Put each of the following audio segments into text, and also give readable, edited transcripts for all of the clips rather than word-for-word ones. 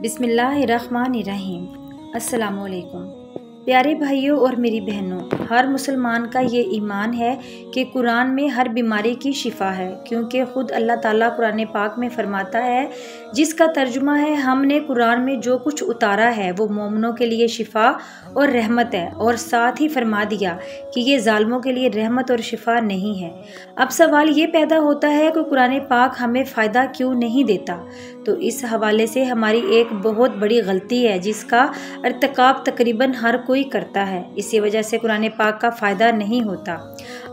बिस्मिल्लाहिर्रहमानिर्रहीम। अस्सलाम वालेकुम प्यारे भाइयों और मेरी बहनों, हर मुसलमान का ये ईमान है कि कुरान में हर बीमारी की शिफा है, क्योंकि ख़ुद अल्लाह ताला कुरान पाक में फरमाता है, जिसका तर्जुमा है हमने कुरान में जो कुछ उतारा है वो मोमिनों के लिए शिफा और रहमत है, और साथ ही फरमा दिया कि ये जालिमों के लिए रहमत और शिफा नहीं है। अब सवाल ये पैदा होता है कि कुरान पाक हमें फ़ायदा क्यों नहीं देता। तो इस हवाले से हमारी एक बहुत बड़ी गलती है जिसका इर्तिकाब तकरीबन हर कोई करता है। इसी वजह से कुरान पाक का फ़ायदा नहीं होता।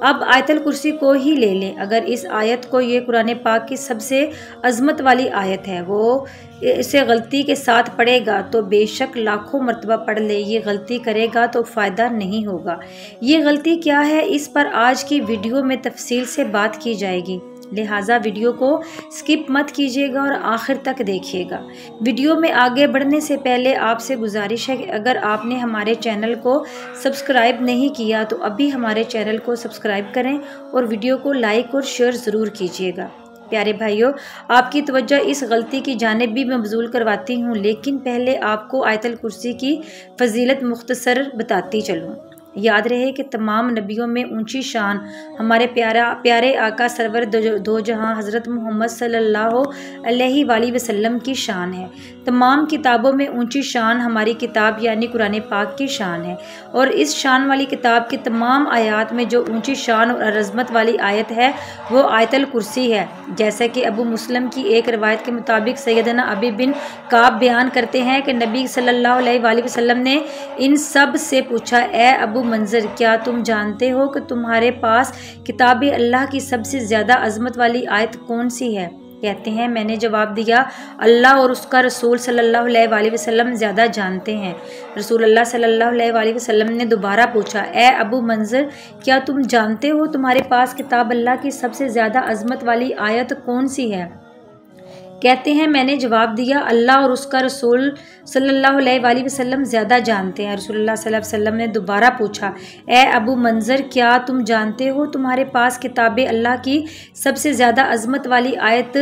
अब आयतल कुर्सी को ही ले लें। अगर इस आयत को, ये कुरान पाक की सबसे अज़मत वाली आयत है, वो इसे गलती के साथ पढ़ेगा तो बेशक लाखों मरतबा पढ़ ले, ये गलती करेगा तो फ़ायदा नहीं होगा। ये गलती क्या है, इस पर आज की वीडियो में तफसील से बात की जाएगी, लिहाजा वीडियो को स्किप मत कीजिएगा और आखिर तक देखिएगा। वीडियो में आगे बढ़ने से पहले आपसे गुजारिश है कि अगर आपने हमारे चैनल को सब्सक्राइब नहीं किया तो अभी हमारे चैनल को सब्सक्राइब करें और वीडियो को लाइक और शेयर ज़रूर कीजिएगा। प्यारे भाइयों, आपकी तवज्जो इस गलती की जानिब भी मबजूल करवाती हूँ, लेकिन पहले आपको आयतल कुर्सी की फजीलत मुख्तसर बताती चलूँ। याद रहे कि तमाम नबियों में ऊंची शान हमारे प्यारे आका सरवर दो जहां हज़रत मोहम्मद सल्लल्लाहु अलैहि वसल्लम की शान है। तमाम किताबों में ऊंची शान हमारी किताब यानी कुरान पाक की शान है, और इस शान वाली किताब की तमाम आयात में जो ऊंची शान और अज़मत वाली आयत है वो आयतल कुर्सी है। जैसे कि अबू मुस्लिम की एक रवायत के मुताबिक सैयदना अबी बिन काब बयान करते हैं कि नबी सल्लल्लाहु अलैहि वसल्लम ने इन सब से पूछा, ए अबू मंजर, क्या तुम जानते हो कि तुम्हारे पास किताब अल्लाह की सबसे ज़्यादा अज़मत वाली आयत कौन सी है? कहते हैं, मैंने जवाब दिया, अल्लाह और उसका रसूल सल्लल्लाहु अलैहि वसल्लम ज़्यादा जानते हैं। रसूल अल्लाह सल्लल्लाहु अलैहि वसल्लम ने दोबारा पूछा, ए अबू मंजर, क्या तुम जानते हो तुम्हारे पास किताब अल्लाह की सबसे ज़्यादा अज़मत वाली आयत कौन सी है? कहते हैं, मैंने जवाब दिया, अल्लाह और उसका रसूल सल्लल्लाहु अलैहि वसल्लम ज़्यादा जानते हैं। रसूलुल्लाह सल्लल्लाहु अलैहि वसल्लम ने दोबारा पूछा, ए अबू मंजर, क्या तुम जानते हो तुम्हारे पास किताब अल्लाह की सबसे ज़्यादा अज़मत वाली आयत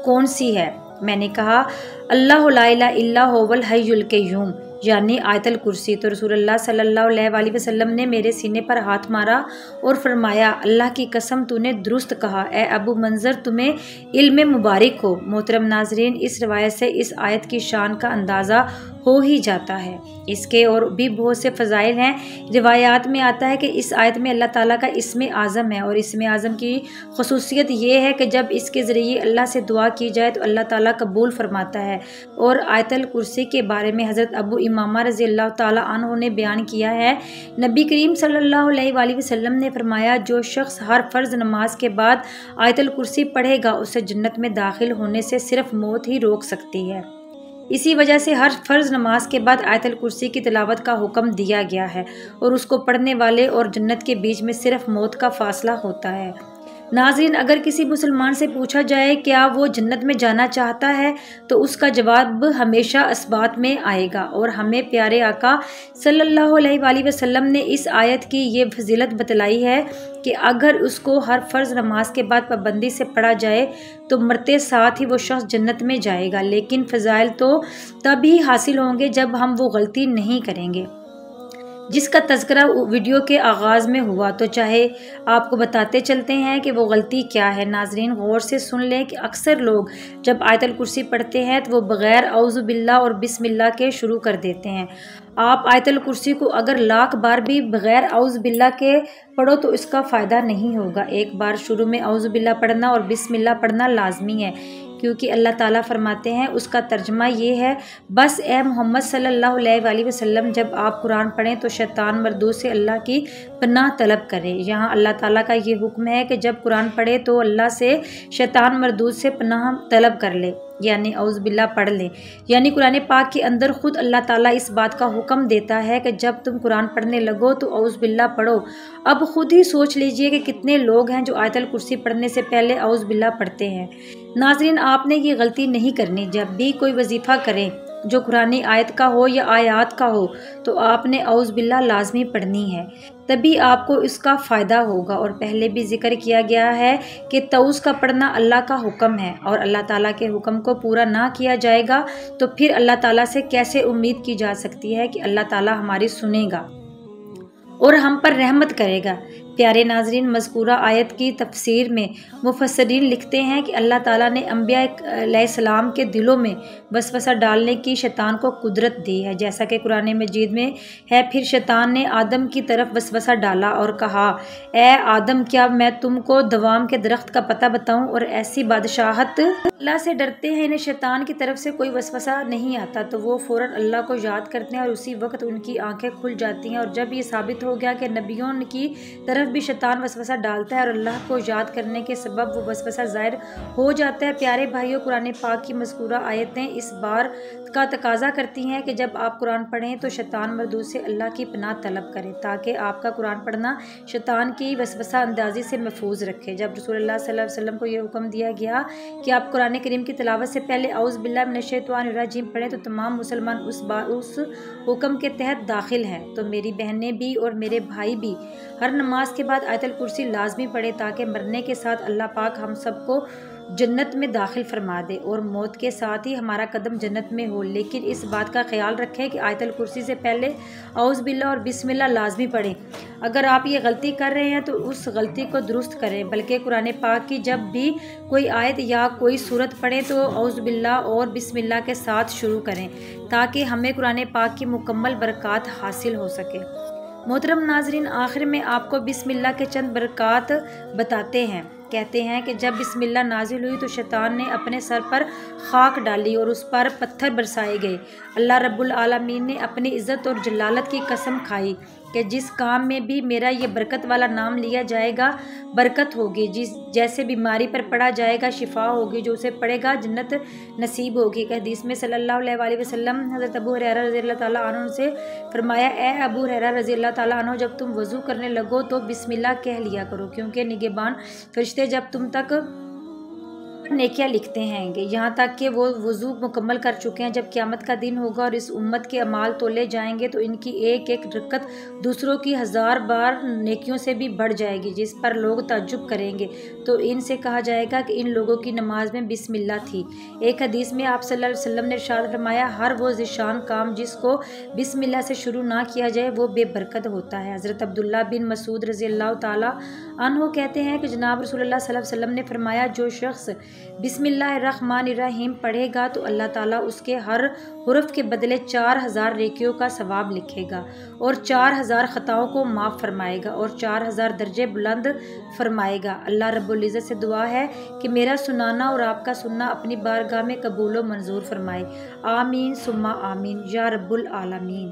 कौन सी है? मैंने कहा, अल्लाहु ला इलाहा इल्ला हुवल हय्युल क़य्यूम यानी आयतल कुर्सी। तो रसूलुल्लाह सल्लल्लाहु अलैहि वसल्लम ने मेरे सीने पर हाथ मारा और फरमाया, अल्लाह की कसम तूने दुरुस्त कहा, ए अबू मंजर, तुम्हें इल्म मुबारक हो। मोहतरम नाजरीन, इस रवायत से इस आयत की शान का अंदाज़ा हो ही जाता है। इसके और भी बहुत से फ़ज़ाइल हैं। रिवायात में आता है कि इस आयत में अल्लाह ताला का इस्म आज़म है, और इस्म आज़म की खसूसियत ये है कि जब इसके ज़रिए अल्लाह से दुआ की जाए तो अल्लाह ताला कबूल फरमाता है। और आयतल कुर्सी के बारे में हज़रत अबू इमामा रज़ी अल्लाह ताला अन्हु ने बयान किया है, नबी करीम सल्लल्लाहु अलैहि वसल्लम ने फरमाया, जो शख्स हर फ़र्ज़ नमाज के बाद आयतल कुर्सी पढ़ेगा उसे जन्नत में दाखिल होने से सिर्फ मौत ही रोक सकती है। इसी वजह से हर फ़र्ज़ नमाज के बाद आयतल कुर्सी की तिलावत का हुक्म दिया गया है, और उसको पढ़ने वाले और जन्नत के बीच में सिर्फ मौत का फासला होता है। नाज़रीन, अगर किसी मुसलमान से पूछा जाए क्या वो जन्नत में जाना चाहता है तो उसका जवाब हमेशा इस्बात में आएगा। और हमें प्यारे आका सल्लल्लाहु अलैहि वसल्लम ने इस आयत की ये फजीलत बतलाई है कि अगर उसको हर फ़र्ज़ नमाज के बाद पाबंदी से पढ़ा जाए तो मरते साथ ही वो शख्स जन्नत में जाएगा। लेकिन फ़ज़ाइल तो तभी हासिल होंगे जब हम वो गलती नहीं करेंगे जिसका तज़किरा वीडियो के आगाज़ में हुआ। तो चाहे आपको बताते चलते हैं कि वो गलती क्या है। नाजरीन, गौर से सुन लें कि अक्सर लोग जब आयतल कुर्सी पढ़ते हैं तो वो बग़ैर औज़ु बिल्लाह और बिस्मिल्लाह के शुरू कर देते हैं। आप आयतल कुर्सी को अगर लाख बार भी बग़ैर औज़ु बिल्लाह के पढ़ो तो इसका फ़ायदा नहीं होगा। एक बार शुरू में औज़ु बिल्लाह पढ़ना और बिस्मिल्लाह पढ़ना लाजमी है, क्योंकि अल्लाह ताला फरमाते हैं, उसका तर्जमा ये है, बस ए मोहम्मद सल्लल्लाहु अलैहि वसल्लम, जब आप कुरान पढ़ें तो शैतान मर्दूद से अल्लाह की पनाह तलब करें। यहाँ अल्लाह ताला का ये हुक्म है कि जब कुरान पढ़े तो अल्लाह से शैतान मर्दूद से पनाह तलब कर ले, यानी औज़ बिल्लाह पढ़ लें। यानी कुरान पाक के अंदर ख़ुद अल्लाह ताला इस बात का हुक्म देता है कि जब तुम कुरान पढ़ने लगो तो औज़ बिल्लाह पढ़ो। अब ख़ुद ही सोच लीजिए कि कितने लोग हैं जो आयतल कुर्सी पढ़ने से पहले औज़ बिल्लाह पढ़ते हैं। नाज़रीन, आपने ये गलती नहीं करनी। जब भी कोई वजीफ़ा करें جو قرآنی آیت کا ہو یا آیات کا ہو تو آپ نے اعوذ باللہ لازمی پڑھنی ہے، تبھی آپ کو اس کا فائدہ ہوگا۔ اور پہلے بھی ذکر کیا گیا ہے کہ تعوذ کا پڑھنا اللہ کا حکم ہے، اور اللہ تعالیٰ کے حکم کو پورا نہ کیا جائے گا تو پھر اللہ تعالیٰ سے کیسے امید کی جا سکتی ہے کہ اللہ تعالیٰ ہماری سنے گا اور ہم پر رحمت کرے گا۔ پیارے ناظرین، مذکورہ آیت کی تفسیر میں مفسرین لکھتے ہیں کہ اللہ تعالیٰ نے انبیاء علیہ السلام کے دلوں میں وسوسہ ڈالنے کی شیطان کو قدرت دی ہے، جیسا کہ قرآن مجید میں ہے۔ پھر شیطان نے آدم کی طرف وسوسہ ڈالا اور کہا، اے آدم، کیا میں تم کو دوام کے درخت کا پتہ بتاؤں؟ اور ایسی بادشاہت اللہ سے ڈرتے ہیں، انہیں شیطان کی طرف سے کوئی وسوسہ نہیں آتا تو وہ فوراً اللہ کو یاد کرتے ہیں اور اسی وقت ان کی آنکھیں کھل جاتی ہیں۔ اور جب یہ ثابت ہو گیا کہ نبیوں کی طرف بھی شیطان وسوسہ ڈالتا ہے اور اللہ کو یاد کرنے کے سبب وہ وسوسہ ظاہر ہو جاتا ہے، پیارے بھائیوں، قرآن پاک کی مذکورہ آیتیں اس بات کا تقاضا کرتی ہیں کہ جب آپ قرآن پڑھیں تو شیطان مردود سے اللہ کی پناہ طلب کریں تاکہ آپ کا قرآن پڑھنا شیطان کی وسوسہ اندازی سے محفوظ رکھے۔ جب رسول اللہ صلی اللہ علیہ وسلم کو یہ حکم دیا گیا کہ آپ قرآن کریم کی تلاوت سے پہلے اعوذ باللہ من الشیطان الرجیم پڑھیں تو تمام مسلمان اس حکم کے تحت داخل ہیں۔ تو میری بہنیں بھی اور میرے بھائی بھی ہر نماز کے بعد آیت الکرسی لازمی پڑھے تاکہ مرنے کے ساتھ اللہ پاک ہم سب کو جنت میں داخل فرما دے اور موت کے ساتھ ہی ہمارا قدم جنت میں ہو۔ لیکن اس بات کا خیال رکھیں کہ آیت الکرسی سے پہلے اعوذ باللہ اور بسم اللہ لازمی پڑھیں۔ اگر آپ یہ غلطی کر رہے ہیں تو اس غلطی کو درست کریں، بلکہ قرآن پاک کی جب بھی کوئی آیت یا کوئی سورت پڑھیں تو اعوذ باللہ اور بسم اللہ کے ساتھ شروع کریں تاکہ ہمیں قرآن پاک کی مکمل برکات حاصل ہو سکے۔ محترم ناظرین، آخر میں آپ کو بسم اللہ کے چند برکات بتاتے ہیں۔ کہتے ہیں کہ جب بسم اللہ نازل ہوئی تو شیطان نے اپنے سر پر خاک ڈالی اور اس پر پتھر برسائے گئے۔ اللہ رب العالمین نے اپنی عزت اور جلالت کی قسم کھائی کہ جس کام میں بھی میرا یہ برکت والا نام لیا جائے گا برکت ہوگی، جیسے بیماری پر پڑھا جائے گا شفا ہوگی، جو اسے پڑھے گا جنت نصیب ہوگی۔ ایک حدیث میں صلی اللہ علیہ وآلہ وسلم حضرت ابو ہریرہ رضی اللہ تعالیٰ عنہ سے فرمایا، اے ابو ہریرہ رضی اللہ تعالیٰ عنہ، جب تم وضو کرنے لگو تو بسم اللہ کہہ لیا کرو، کیونکہ نگہبان فرشتے جب تم تک نیکیاں لکھتے ہیں گے یہاں تک کہ وہ وضو مکمل کر چکے ہیں۔ جب قیامت کا دن ہوگا اور اس امت کے اعمال تولے جائیں گے تو ان کی ایک ایک رکعت دوسروں کی 1000 بار نیکیوں سے بھی بڑھ جائے گی، جس پر لوگ تعجب کریں گے تو ان سے کہا جائے گا کہ ان لوگوں کی نماز میں بسم اللہ تھی۔ ایک حدیث میں آپ صلی اللہ علیہ وسلم نے ارشاد فرمایا، ہر وہ ذیشان کام جس کو بسم اللہ سے شروع نہ کیا جائے وہ بے برکت ہوتا ہے۔ حضرت عبداللہ بن مسعود رضی اللہ تعالیٰ عنہ کہتے ہیں کہ جناب رسول اللہ صلی اللہ علیہ وسلم نے فرمایا، جو شخص بسم اللہ الرحمن الرحیم پڑھے گا تو اللہ تعالیٰ اس کے ہر حرف کے بدلے 4000 نیکیوں کا ثواب لکھے گا اور 4000 خطاؤں کو معاف فرمائے گا اور 4000 درجے بلند فرمائے گا۔ اللہ رب العزت سے دعا ہے کہ میرا سنانا اور آپ کا سننا اپنی بارگاہ میں قبول و منظور فرمائے۔ آمین ثم آمین یا رب العالمین۔